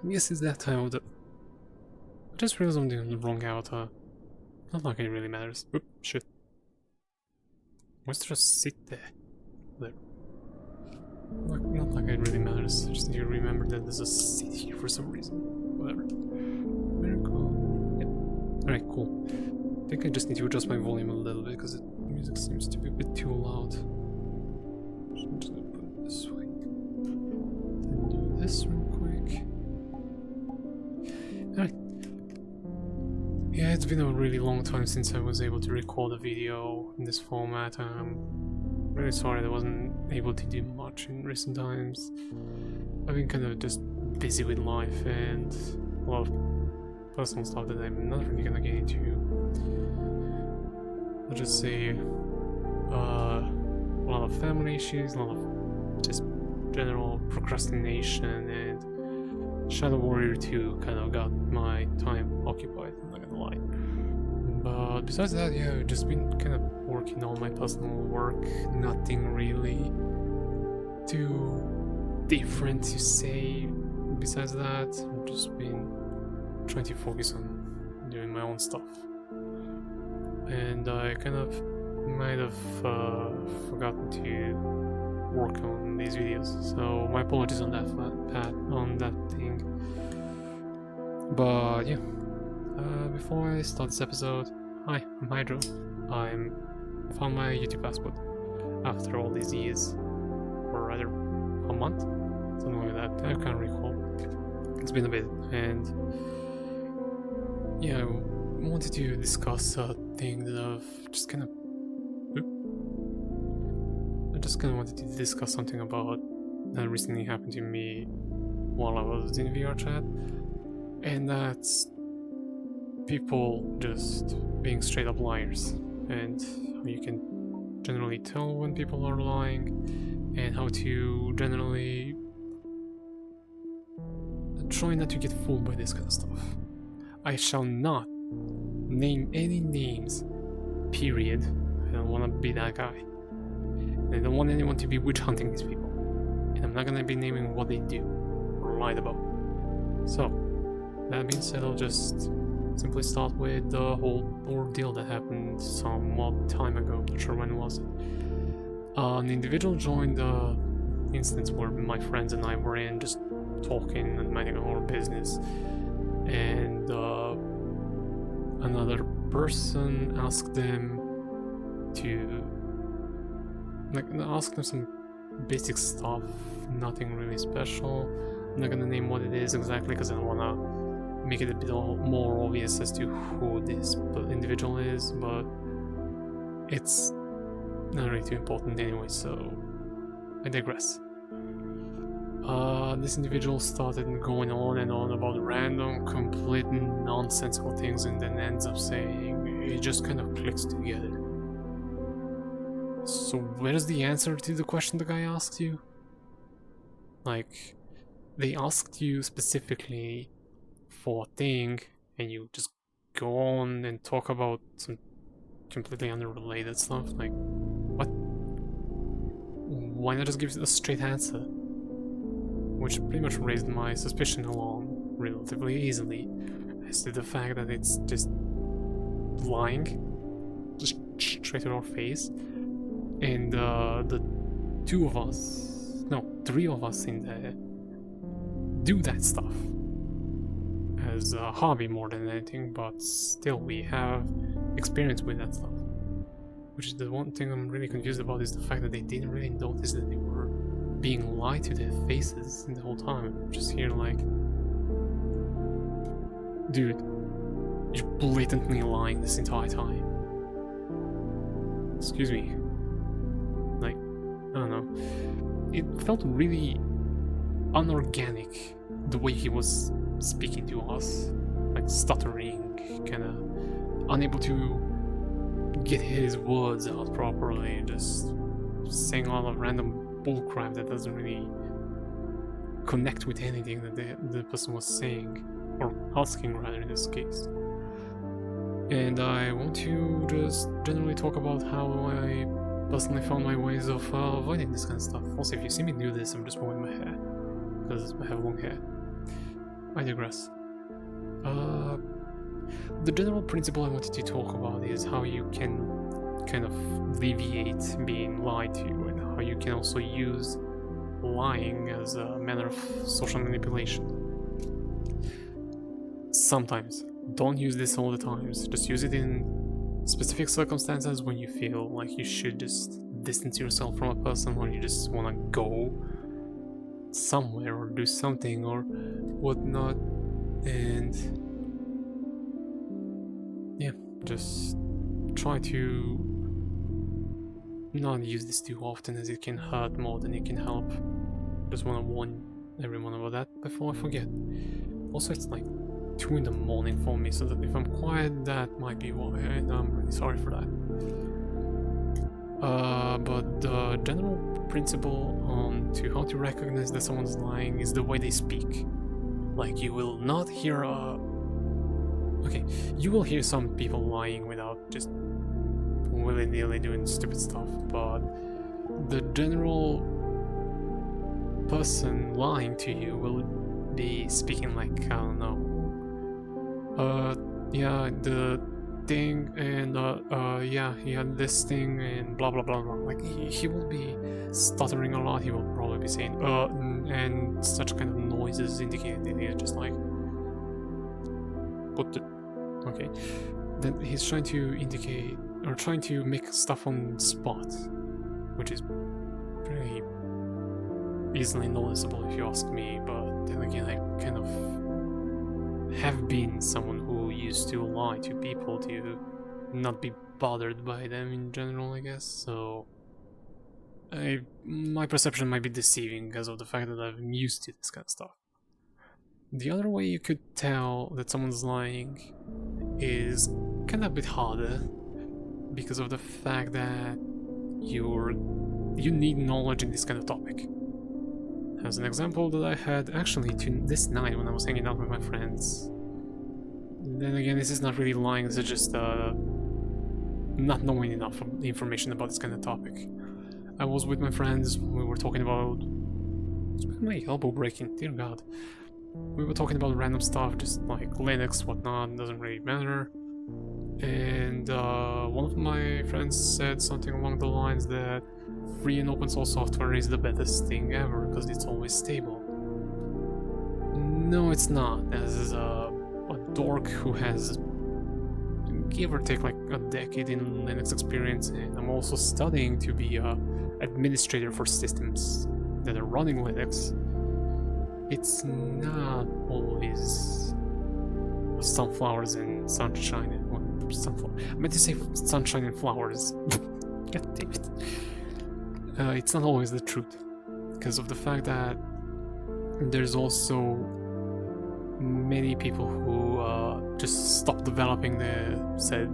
Yes, it's that time of the... I just realized I'm doing the wrong avatar. Not like it really matters. Oop, shit. Why's there a sit there? There. Not like it really matters. I just need to remember that there's a sit here for some reason. Whatever. Very cool. Yep. Alright, cool. I think I just need to adjust my volume a little bit because the music seems to be a bit too loud. So I'm just gonna put it this way. Then do this real quick. Alright. Yeah, it's been a really long time since I was able to record a video in this format. I'm really sorry that I wasn't able to do much in recent times. I've been kind of just busy with life and a lot of personal stuff that I'm not really gonna get into. I'll just say a lot of family issues, a lot of just general procrastination, and Shadow Warrior 2 kind of got my time occupied, I'm not gonna lie. But besides that, yeah, I've just been kind of working on my personal work, nothing really too different to say. Besides that, I've just been trying to focus on doing my own stuff. And I kind of might have forgotten to work on these videos, so my apologies on that thing. But yeah, before I start this episode, hi, I'm Hydro. I found my YouTube passport after all these years, or rather, a month, something like that. I can't recall. It's been a bit, and yeah, I wanted to discuss a thing that I've just kind of. I just kind of wanted to discuss something about that recently happened to me while I was in VR chat, and that's people just being straight up liars, and how you can generally tell when people are lying, and how to generally try not to get fooled by this kind of stuff. I shall not name any names, period. I don't want to be that guy. And I don't want anyone to be witch hunting these people. And I'm not gonna be naming what they do or lied about. So, that being said, I'll just simply start with the whole ordeal that happened some odd time ago. Not sure when it was. An individual joined the instance where my friends and I were in, just talking and minding our own business. And another person asked them to ask them some basic stuff, nothing really special. I'm not gonna name what it is exactly because I don't wanna make it a bit more obvious as to who this individual is, but it's not really too important anyway, so I digress. This individual started going on and on about random, complete nonsensical things, and then ends up saying it just kind of clicks together. So where's the answer to the question the guy asked you? Like, they asked you specifically for a thing, and you just go on and talk about some completely unrelated stuff. Like, what? Why not just give a straight answer? Which pretty much raised my suspicion along relatively easily as to the fact that it's just lying, just straight to our face. And the three of us in there do that stuff as a hobby more than anything, but still we have experience with that stuff. Which is the one thing I'm really confused about, is the fact that they didn't really notice that they were being lied to their faces in the whole time. I'm just here like, dude, you're blatantly lying this entire time. Excuse me. Like, I don't know. It felt really unorganic the way he was speaking to us, like stuttering, kind of unable to get his words out properly, just saying a lot of random bullcrap that doesn't really connect with anything that the person was saying, or asking rather in this case. And I want to just generally talk about how I personally found my ways of avoiding this kind of stuff. Also, if you see me do this, I'm just moving my hair, because I have long hair. I digress. The general principle I wanted to talk about is how you can kind of alleviate being lied to, and how you can also use lying as a manner of social manipulation. Sometimes. Don't use this all the times. Just use it in specific circumstances when you feel like you should just distance yourself from a person, or you just want to go somewhere or do something or whatnot. And yeah, just try to not use this too often, as it can hurt more than it can help. Just want to warn everyone about that before I forget. Also, it's like 2 in the morning for me, so that if I'm quiet, that might be why, and I'm really sorry for that. But the general principle on to how to recognize that someone's lying is the way they speak. Like, you will not hear okay, you will hear some people lying without just willy-nilly doing stupid stuff, but the general person lying to you will be speaking like, I don't know, yeah, the thing, and yeah, he had this thing, and blah blah blah blah. Like, he will be stuttering a lot. He will probably be saying and such kind of noises indicating that he's just like, what the, okay. Then he's trying to indicate, or trying to make stuff on the spot, which is pretty easily noticeable if you ask me. But then again, I kind of have been someone who used to lie to people to not be bothered by them in general, I guess, so my perception might be deceiving because of the fact that I'm used to this kind of stuff. The other way you could tell that someone's lying is kind of a bit harder, because of the fact that you need knowledge in this kind of topic. As an example that I had actually this night when I was hanging out with my friends. Then again, this is not really lying, this is just not knowing enough information about this kind of topic. I was with my friends, we were talking about... my elbow breaking, dear god. We were talking about random stuff, just like Linux, whatnot, doesn't really matter. And one of my friends said something along the lines that free and open source software is the best thing ever because it's always stable. No, it's not. As a dork who has, give or take, like a decade in Linux experience, and I'm also studying to be an administrator for systems that are running Linux, it's not always sunflowers and sunshine and sunflower. I meant to say sunshine and flowers. God damn it. It's not always the truth, because of the fact that there's also many people who just stop developing the said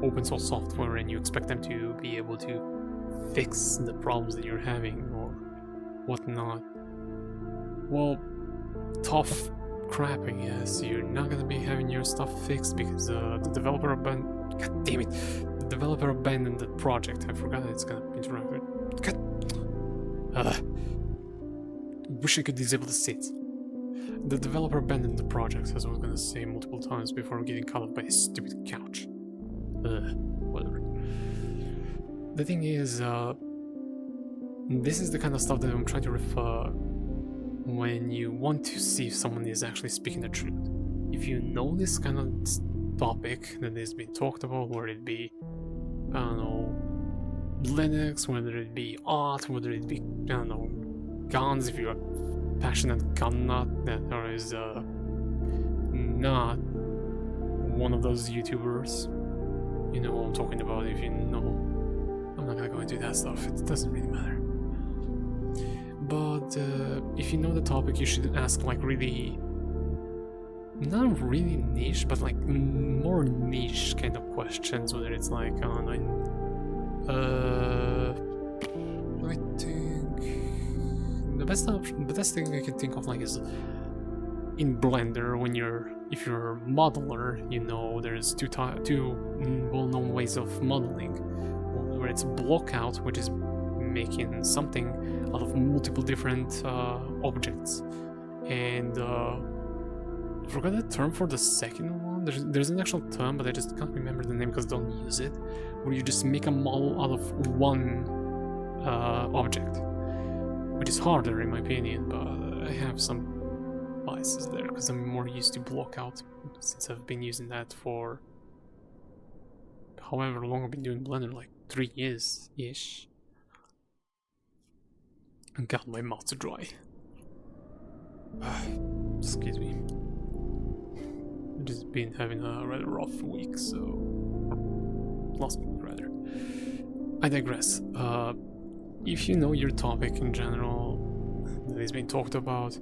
open source software, and you expect them to be able to fix the problems that you're having or whatnot. Well, tough crap, I guess. You're not gonna be having your stuff fixed because the developer abandoned... God damn it! The developer abandoned the project. I forgot that it's gonna interact with... God... wish I could disable the seats. The developer abandoned the project, as I was gonna say multiple times before getting cut off by his stupid couch. Whatever. The thing is, this is the kind of stuff that I'm trying to refer when you want to see if someone is actually speaking the truth. If you know this kind of topic that has been talked about, whether it be, I don't know, Linux, whether it be art, whether it be, I don't know, guns, if you're a passionate gun nut that is not one of those YouTubers, you know what I'm talking about. If you know, I'm not gonna go into that stuff, it doesn't really matter. But if you know the topic, you should ask like really, not really niche, but like more niche kind of questions, whether it's like, I don't know, I think the best thing I can think of like is in Blender, when if you're a modeler, you know there's two well-known ways of modeling, where it's block out, which is making something out of multiple different objects, and forgot the term for the second one. There's an actual term, but I just can't remember the name because I don't use it. Where you just make a model out of one object, which is harder in my opinion, but I have some biases there because I'm more used to block out since I've been using that for however long I've been doing Blender, like 3 years-ish. And God, my mouth's dry. Excuse me. I've just been having a rather rough week, so... last week, rather. I digress. If you know your topic in general that is being talked about,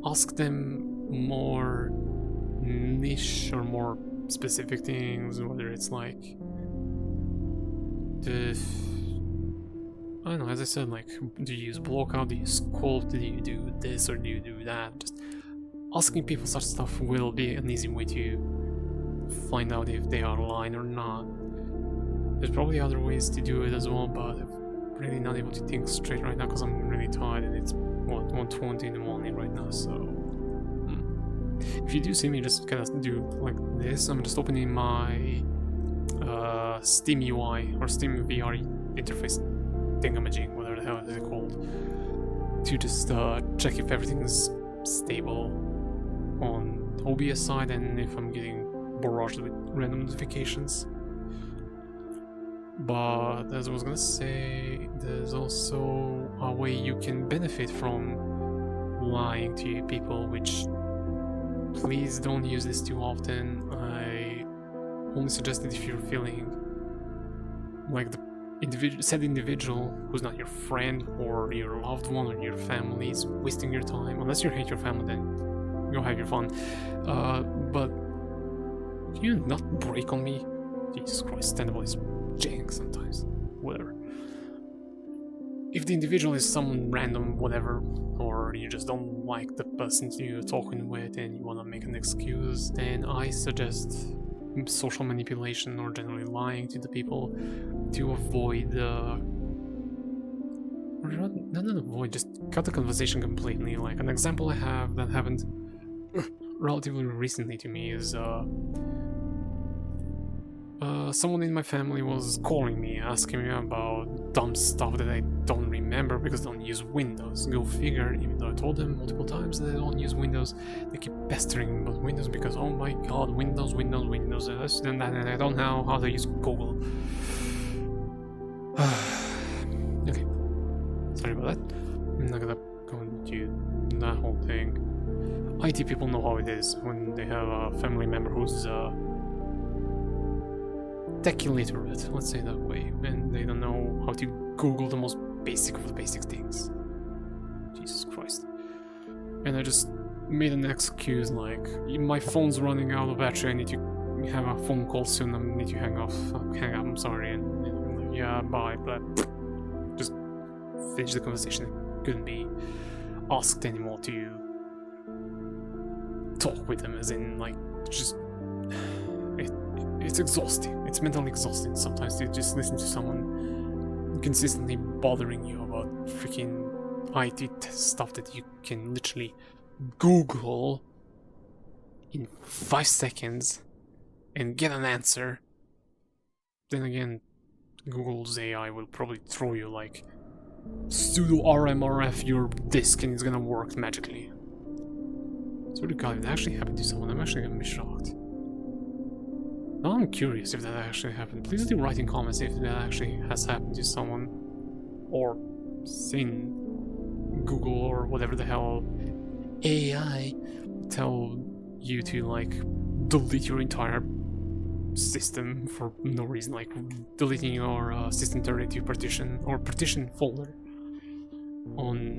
ask them more niche or more specific things, whether it's like... I don't know, as I said, like, do you use blockout, do you sculpt, do you do this or do you do that? Just asking people such stuff will be an easy way to find out if they are lying or not. There's probably other ways to do it as well, but I'm really not able to think straight right now because I'm really tired and it's, what, 1:20 in the morning right now, so... If you do see me just kind of do like this, I'm just opening my Steam UI or Steam VR interface thingamajig, whatever the hell is it called, to just check if everything's stable on OBS side and if I'm getting barraged with random notifications. But as I was gonna say, there's also a way you can benefit from lying to people, which please don't use this too often. I only suggest it if you're feeling like the said individual who's not your friend or your loved one or your family is wasting your time. Unless you hate your family, then go have your fun. But can you not break on me? Jesus Christ, Standable is jank sometimes. Whatever. If the individual is someone random, whatever, or you just don't like the person you're talking with and you want to make an excuse, then I suggest social manipulation or generally lying to the people to avoid not avoid, just cut the conversation completely. Like an example I have that happened relatively recently to me is someone in my family was calling me, asking me about dumb stuff that I don't remember because I don't use Windows. Go figure, even though I told them multiple times that I don't use Windows, they keep pestering me about Windows because, oh my god, Windows, this and that, and I don't know how to use Google. Okay, sorry about that. I'm not gonna go into that whole thing. IT people know how it is when they have a family member who's tech illiterate, let's say it that way, and they don't know how to Google the most basic of the basic things. Jesus Christ. And I just made an excuse like, my phone's running out of battery, I need to have a phone call soon, I need to hang up, I'm sorry, and I'm like, yeah, bye, but just finish the conversation. I couldn't be asked anymore to talk with them, as in, like, just... It's exhausting. It's mentally exhausting sometimes to just listen to someone consistently bothering you about freaking IT stuff that you can literally Google in 5 seconds and get an answer. Then again, Google's AI will probably throw you like sudo rmrf your disk and it's gonna work magically. So God, if that actually happened to someone, I'm actually gonna be shocked. Now I'm curious if that actually happened. Please do write in comments if that actually has happened to someone, or seen Google or whatever the hell AI tell you to like delete your entire system for no reason, like deleting your System32 partition or partition folder on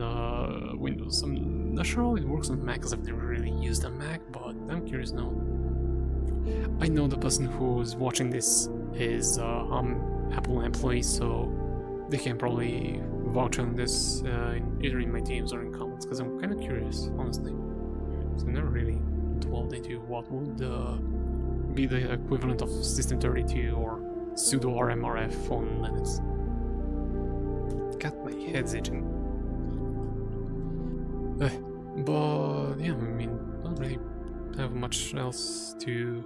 Windows. I'm not sure how it works on Mac because I've never really used a Mac, but I'm curious now. I know the person who's watching this is Apple employee, so they can probably vouch on this either in my DMs or in comments, because I'm kind of curious, honestly. So I never really dwelled into what would be the equivalent of System32 or sudo rmrf on Linux. God, my head's itching. But yeah, I mean, I don't really have much else to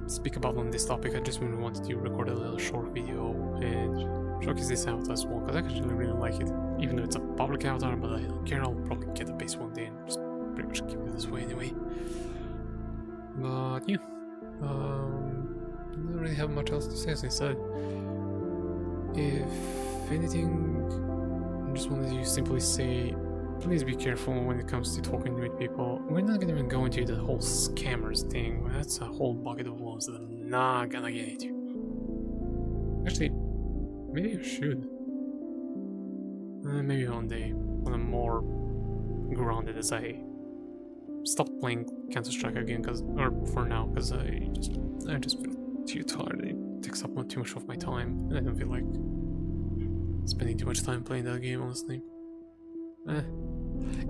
speak about on this topic. I just really wanted to record a little short video and showcase this out as well, because I actually really like it, even though it's a public avatar, but I don't care. I'll probably get a base one day and just pretty much keep it this way anyway. But yeah, I don't really have much else to say, as I said. If anything, I just wanted to simply say, please be careful when it comes to talking with people. We're not gonna even go into the whole scammers thing. That's a whole bucket of worms that I'm not gonna get into. Actually, maybe I should. Maybe one day, when I'm more grounded, as I stop playing Counter-Strike again, or for now, because I just feel too tired. It takes up too much of my time, and I don't feel like spending too much time playing that game, honestly.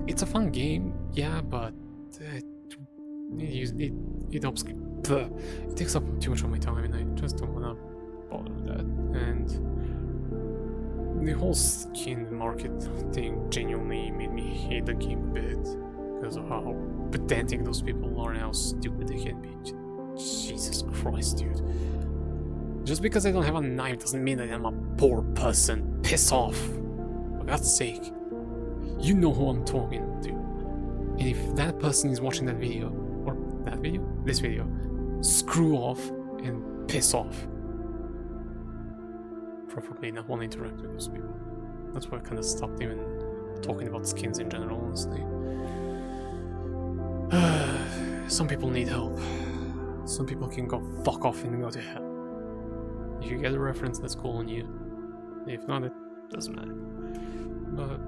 It's a fun game, yeah, but it takes up too much of my time, and I just don't wanna bother with that. And the whole skin market thing genuinely made me hate the game a bit, because of how pedantic those people are and how stupid they can be. Jesus Christ, dude. Just because I don't have a knife doesn't mean that I'm a poor person. Piss off. For God's sake. You know who I'm talking to. And if that person is watching that video, or that video? This video, screw off and piss off. Preferably not want to interact with those people. That's why I kind of stopped even talking about skins in general, honestly. Some people need help. Some people can go fuck off and go to hell. If you get a reference, that's cool on you. If not, it doesn't matter. But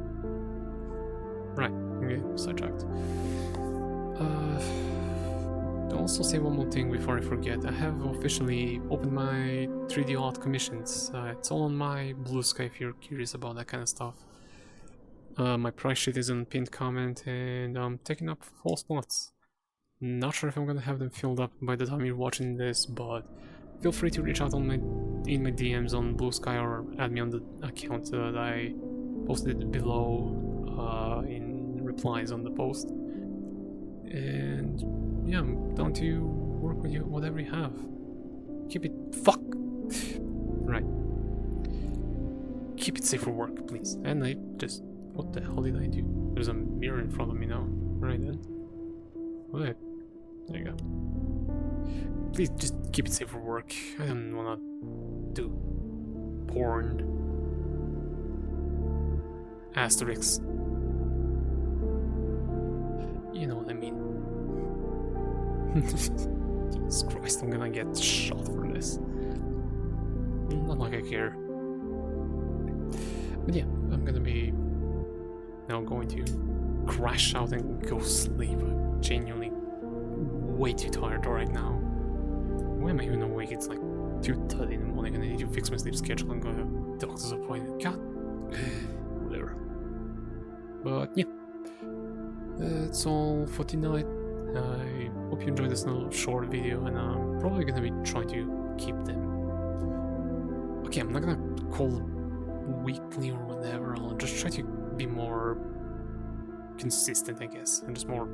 right, okay, sidetracked. I'll also say one more thing before I forget. I have officially opened my 3D art commissions. It's all on my Blue Sky if you're curious about that kind of stuff. My price sheet is in pinned comment, and I'm taking up 4 slots. Not sure if I'm gonna have them filled up by the time you're watching this, but feel free to reach out in my DMs on Blue Sky, or add me on the account that I posted below in replies on the post. And yeah, I'm down to work with you, whatever you have. Keep it right. Keep it safe for work, please. And I just, what the hell did I do? There's a mirror in front of me now. Right then. What? There you go. Please just keep it safe for work. I don't wanna do porn. Asterix. You know what I mean. Jesus Christ, I'm gonna get shot for this. Not like I care. But yeah, I'm gonna be now going to crash out and go sleep. I'm genuinely way too tired right now. Why am I even awake? It's like 2:30 in the morning and I need to fix my sleep schedule and go to a doctor's appointment. God. Whatever. But yeah. That's all for tonight. I hope you enjoyed this little short video, and I'm probably gonna be trying to keep them. Okay, I'm not gonna call weekly or whatever. I'll just try to be more consistent, I guess, and just more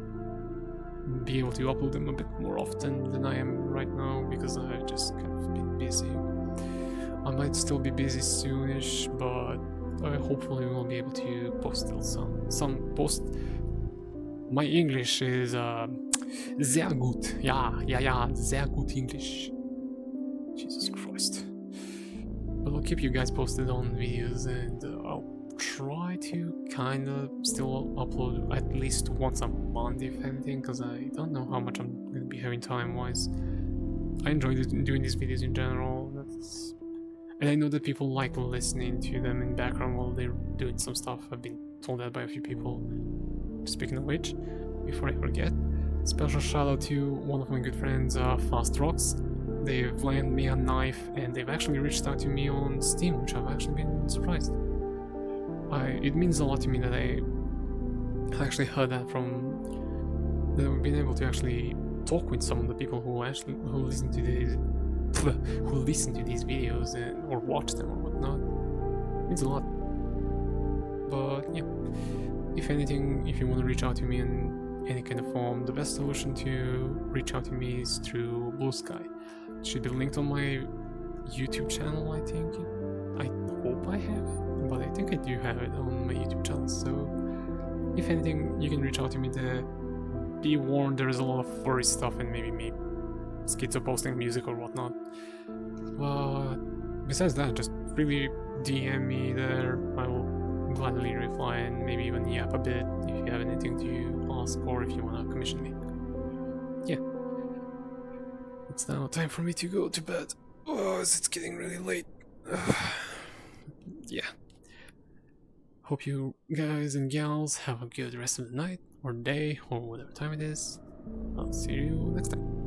be able to upload them a bit more often than I am right now, because I've just kind of been busy. I might still be busy soonish, but I hopefully will be able to post still some post. My English is sehr gut. Ja, sehr gut English. Jesus Christ. But I'll keep you guys posted on videos, and I'll try to kind of still upload at least once a month, if anything, because I don't know how much I'm going to be having time-wise. I enjoy doing these videos in general, and I know that people like listening to them in background while they're doing some stuff. I've been told that by a few people. Speaking of which, before I forget, special shout out to one of my good friends, Fast Rocks. They've lent me a knife, and they've actually reached out to me on Steam, which I've actually been surprised. It means a lot to me that I actually heard that from, that I've been able to actually talk with some of the people who listen to these videos or watch them or whatnot. It means a lot. But yeah, if anything, if you want to reach out to me and any kind of form, the best solution to reach out to me is through Blue Sky. It should be linked on my YouTube channel, I think. I hope I have it, but I think I do have it on my YouTube channel, so if anything, you can reach out to me there. Be warned, there is a lot of furry stuff and maybe me schizo posting music or whatnot. But besides that, just really DM me there. I will gladly reply and maybe even yap a bit if you have anything to ask or if you want to commission me. Yeah. It's now time for me to go to bed. Oh, it's getting really late. Yeah. Hope you guys and gals have a good rest of the night or day or whatever time it is. I'll see you next time.